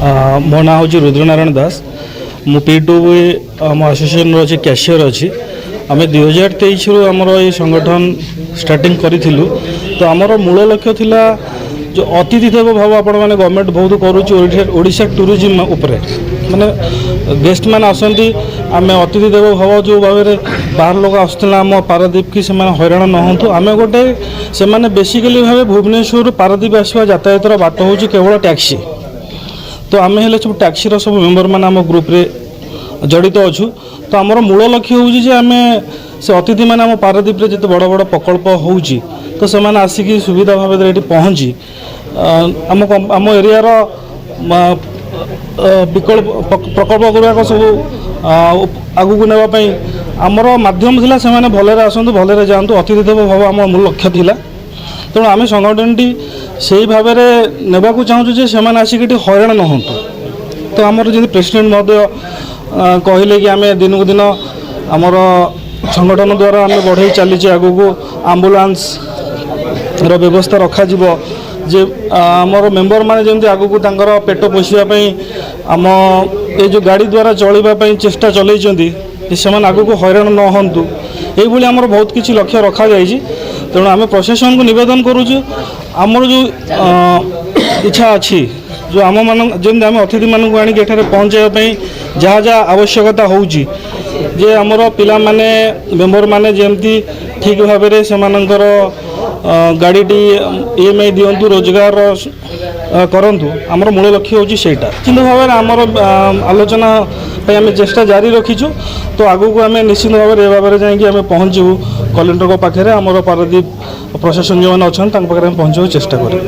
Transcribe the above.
मो ना हूँ रुद्रनारायण दास मु P2 आम आसोसिएशन अच्छे कैशियर अच्छी आम 2023 रु आमर ये संगठन स्टार्टिंग करूँ तो आमर मूल लक्ष्य थिला जो अतिथि देव भाव आपण मैंने गवर्नमेंट बहुत करुच्चा टूरिज्म उपरे माने गेस्ट मैंने आसती आम अतिथि देव भाव जो भाव में बाहर लोग आसला आम पारादीप की से हैरान न हूँ आम गोटे से बेसिकली भाव भुवनेश्वर पारादीप आसवा यातायातर बाट हूँ केवल टैक्सी तो आम हेल्ले सब टैक्सी सब मेम्बर मैंने आम ग्रुप रे जड़ित अच्छु तो आमर मूल लक्ष्य हूँ आम से अतिथि मैंने आम पारादीप जिते बड़ बड़ प्रकल्प हो तो से आसिक सुविधा भाव ये पहुँची आम एरियार विकल्प प्रकल्प गुड़ाक सब आगू को नापी आमर मध्यम था से भलरे आसतु भलरे जातु अतिथि देव भाव आम मूल लक्ष्य थिला तेणु आम संगठनटी से भाव में नेबा चाहूँ जे से आसिक हैरान न हूँ तो आमर जी प्रेसिडेंट महोदय कहले कि आम दिन को दिन आमर संगठन द्वारा आम बढ़े चली आगू को आम्बुलांस व्यवस्था रखा जे आमर मेम्बर माने जमी आगू को पेट पोषापी आम ये जो गाड़ी द्वारा चलवाई चेष्टा चलती से आगू को हैरान न हूँ ये आमर बहुत किसी लक्ष्य रखा जाए तेणु आम प्रशासन को निवेदन करुचु आमर जो इच्छा अच्छी जो आम मान जमी आम अतिथि मानक आनिक पहुँचाई जहाँ जहाँ आवश्यकता होची जे आमर पिला माने मेम्बर माने जमती ठीक भाव में से गाड़ीटी EMI दिंतु रोजगार करंतु आमर मूल लक्ष्य होची सेटा निश्चित भाव में आमर आलोचना आम चेष्टा जारी रखीचु तो आगू को आम निश्चित भाव में भाव में जाकि पहुँचू कलेक्टर पाखे आमर पारादीप प्रशासन जो मैंने अच्छा पाखे पहुँचा चेष्टा करें।